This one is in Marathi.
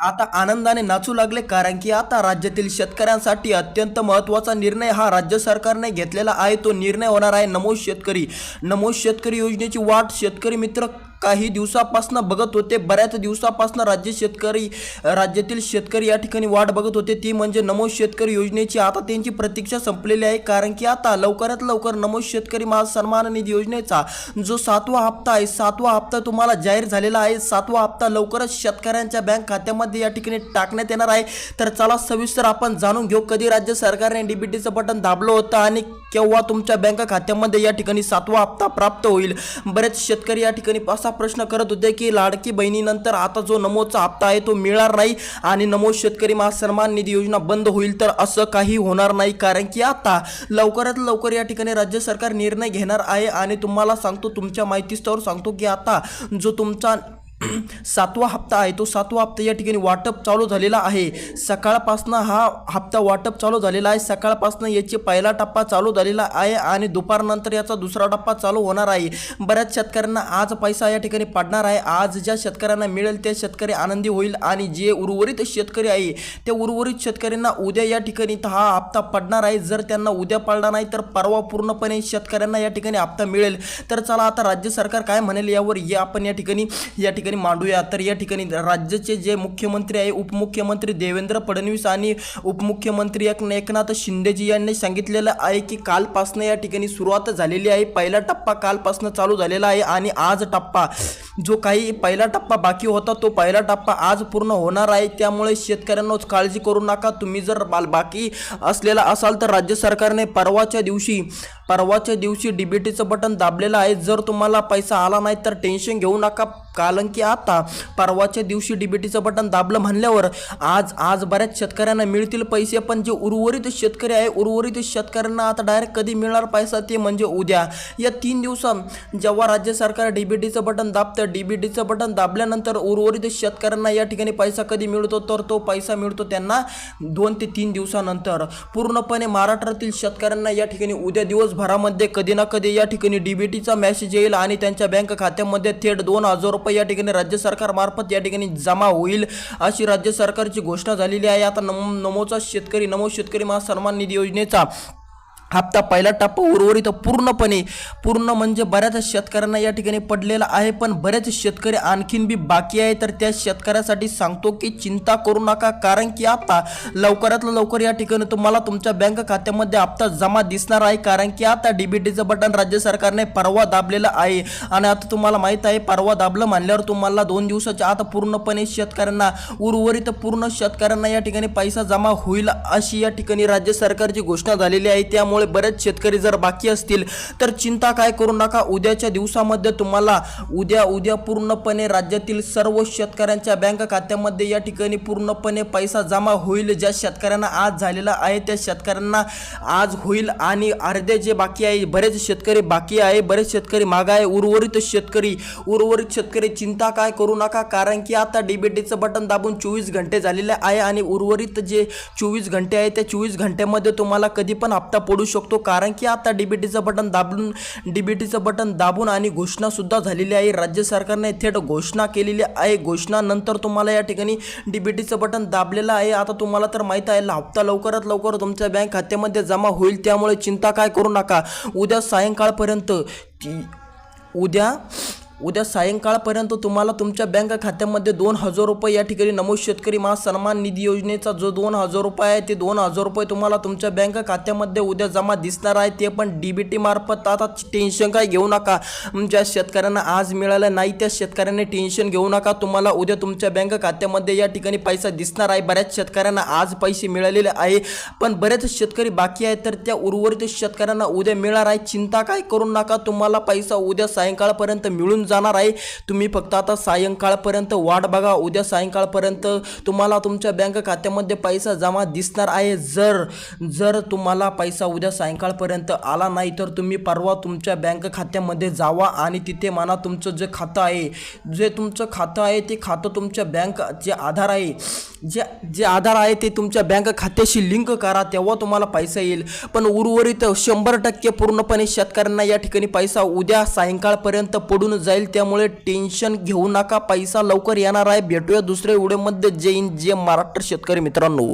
आता आनंदाने नाचू लागले, कारण की आता राज्यातील शेतकऱ्यांसाठी अत्यंत महत्त्वाचा निर्णय हा राज्य सरकारने घेतलेला आहे. तो निर्णय होणार आहे नमो शेतकरी. नमो शेतकरी योजनेची वाट शेतकरी मित्र काही दिवसापासून बघत होते. बऱ्याच दिवसापासून राज्यातील शेतकरी या ठिकाणी वाट बघत होते, ती म्हणजे नमो शेतकरी योजनेची. आता त्यांची प्रतीक्षा संपलेली आहे, कारण की आता लवकरात लवकर नमो शेतकरी सन्मान निधी योजनेचा जो 7वा हप्ता आहे, 7वा हप्ता तुम्हाला जाहीर झालेला आहे. 7वा हप्ता लवकरच शेतकऱ्यांच्या बँक खात्यामध्ये या ठिकाणी टाकण्यात येणार आहे. तर चला सविस्तर आपण जाणून घेऊ, कधी राज्य सरकारने डीबीटीचं बटन दाबलं होतं आणि केव्हा तुमच्या बँक खात्यामध्ये या ठिकाणी 7वा हप्ता प्राप्त होईल. बरेच शेतकरी या ठिकाणी असा प्रश्न करत होते की लाडकी बहिणीनंतर आता जो नमोचा हप्ता आहे तो मिळणार नाही आणि नमो शेतकरी सन्मान निधी योजना बंद होईल. तर असं काही होणार नाही, कारण की आता लवकरात लवकर या ठिकाणी राज्य सरकार निर्णय घेणार आहे. आणि तुम्हाला सांगतो, तुमच्या माहितीस्तवर सांगतो की आता जो तुमचा 7वा हप्ता आहे, तो 7वा हप्ता या ठिकाणी वाटप चालू झालेला आहे. सकाळपासून हा हप्ता वाटप चालू झालेला आहे. सकाळपासून याची पहिला टप्पा चालू झालेला आहे आणि दुपारनंतर याचा दुसरा टप्पा चालू होणार आहे. बऱ्याच शेतकऱ्यांना आज पैसा या ठिकाणी पडणार आहे. आज ज्या शेतकऱ्यांना मिळेल ते शेतकरी आनंदी होईल आणि जे उर्वरित शेतकरी आहे त्या उर्वरित शेतकऱ्यांना उद्या या ठिकाणी हा हप्ता पडणार आहे. जर त्यांना उद्या पडला नाही तर परवा पूर्णपणे शेतकऱ्यांना या ठिकाणी हप्ता मिळेल. तर चला आता राज्य सरकार काय म्हणेल यावर आपण या ठिकाणी मांडूया. तर या ठिकाणी राज्याचे जे मुख्यमंत्री आहे, उपमुख्यमंत्री देवेंद्र फडणवीस आणि उपमुख्यमंत्री एकनाथ शिंदेजी यांनी सांगितलेलं आहे की कालपासून या ठिकाणी सुरुवात झालेली आहे. पहिला टप्पा कालपासून चालू झालेला आहे आणि आज टप्पा जो काही पहिला टप्पा बाकी होता तो पहिला टप्पा आज पूर्ण होणार आहे. त्यामुळे शेतकऱ्यांनाच काळजी करू नका. तुम्ही जर बाकी असलेला असाल तर राज्य सरकारने परवाच्या दिवशी डीबीटीचं बटन दाबलेलं आहे. जर तुम्हाला पैसा आला नाही तर टेन्शन घेऊ नका, कारण की आता परवाच्या दिवशी डीबीटीचं बटन दाबलं म्हणल्यावर आज बऱ्याच शेतकऱ्यांना मिळतील पैसे. पण जे उर्वरित शेतकरी आहे, उर्वरित शेतकऱ्यांना आता डायरेक्ट कधी मिळणार पैसा ते म्हणजे उद्या. या 3 दिवसात जेव्हा राज्य सरकार डीबीटीचं बटन दाबतं, डीबीटीचं बटन दाबल्यानंतर उर्वरित शेतकऱ्यांना या ठिकाणी पैसा कधी मिळतो, तर तो पैसा मिळतो त्यांना 2 ते 3 दिवसानंतर. पूर्णपणे महाराष्ट्रातील शेतकऱ्यांना या ठिकाणी उद्या दिवसभरामध्ये कधी ना कधी या ठिकाणी डीबीटीचा मेसेज येईल आणि त्यांच्या बँक खात्यामध्ये थेट 2,000 रुपये या ठिकाणी राज्य सरकार मार्फत या ठिकाणी जमा होईल, अशी राज्य सरकारची घोषणा झालेली आहे. आता नमो शेतकरी सन्मान निधी योजनेचा हप्ता पहिला टप्पा उर्वरित पूर्ण म्हणजे बऱ्याच शेतकऱ्यांना या ठिकाणी पडलेला आहे. पण बरेच शेतकरी आणखीन बी बाकी आहे. तर त्या शेतकऱ्यासाठी सांगतो की चिंता करू नका, कारण की आता लवकरात लवकर या ठिकाणी तुम्हाला तुमच्या बँक खात्यामध्ये हप्ता जमा दिसणार आहे. कारण की आता डीबीटीचं बटन राज्य सरकारने परवा दाबलेलं आहे आणि आता तुम्हाला माहित आहे परवा दाबलं म्हणल्यावर तुम्हाला 2 दिवसाच्या आता पूर्णपणे शेतकऱ्यांना पूर्ण शेतकऱ्यांना या ठिकाणी पैसा जमा होईल, अशी या ठिकाणी राज्य सरकारची घोषणा झालेली आहे. त्यामुळे बरेच शेतकरी जर बाकी असतील तर चिंता काय करू नका. उद्याच्या दिवसामध्ये तुम्हाला उद्या पूर्णपणे राज्यातील सर्व शेतकऱ्यांच्या बँक खात्यामध्ये या ठिकाणी पूर्णपणे पैसा जमा होईल. ज्या शेतकऱ्यांना आज झालेला आहे त्या शेतकऱ्यांना आज होईल आणि अर्धे जे बाकी आहे, बरेच शेतकरी बाकी आहे, बरेच शेतकरी मागे आहे. उर्वरित शेतकरी चिंता काय करू नका, कारण की आता डीबीटीचं बटन दाबून 24 घंटे झालेले आहे आणि उर्वरित जे 24 घंटे आहे त्या 24 घंट्यामध्ये तुम्हाला कधी पण हप्ता पडू शकतो. कारण की आता डीबीटीचं बटन दाबून आणि घोषणा सुद्धा झालेली आहे. राज्य सरकारने थेट घोषणा केलेली आहे. घोषणानंतर तुम्हाला या ठिकाणी डीबीटीचं बटन दाबलेलं आहे. आता तुम्हाला तर माहित आहे हप्ता लवकरात लवकर तुमच्या बँक खात्यामध्ये जमा होईल. त्यामुळे चिंता काय करू नका. उद्या सायंकाळपर्यंत तुम्हाला तुमच्या बँक खात्यामध्ये 2,000 रुपये या ठिकाणी नमो शेतकरी सन्मान निधी योजनेचा जो 2,000 रुपये आहे ते 2,000 रुपये तुम्हाला तुमच्या बँक खात्यामध्ये उद्या जमा दिसणार आहे. ते पण डीबीटी मार्फत. आता टेन्शन काय घेऊ नका. ज्या शेतकऱ्यांना आज मिळालं नाही त्या शेतकऱ्यांनी टेन्शन घेऊ नका. तुम्हाला उद्या तुमच्या बँक खात्यामध्ये या ठिकाणी पैसा दिसणार आहे. बऱ्याच शेतकऱ्यांना आज पैसे मिळालेले आहे, पण बरेच शेतकरी बाकी आहेत, तर त्या उर्वरित शेतकऱ्यांना उद्या मिळणार आहे. चिंता काय करू नका. तुम्हाला पैसा उद्या सायंकाळपर्यंत मिळून जाणार आहे. तुम्ही फक्त आता सायंकाळपर्यंत वाट बघा. उद्या सायंकाळपर्यंत तुम्हाला तुमच्या बँक खात्यामध्ये पैसा जमा दिसणार आहे. जर तुम्हाला पैसा उद्या सायंकाळपर्यंत आला नाही तर तुम्ही परवा तुमच्या बँक खात्यामध्ये जावा आणि तिथे म्हणा तुमचं जे तुमचं खातं आहे ते खातं तुमच्या बँक जे आधार आहे जे आधार आहे ते तुमच्या बँक खात्याशी लिंक करा, तेव्हा तुम्हाला पैसा येईल. पण उर्वरित 100% पूर्णपणे शेतकऱ्यांना या ठिकाणी पैसा उद्या सायंकाळपर्यंत पडून जाईल. त्यामुळे टेन्शन घेऊ नका, पैसा लवकर येणार आहे. भेटूया दुसऱ्या व्हिडिओमध्ये. जय हिंद, जय महाराष्ट्र शेतकरी मित्रांनो.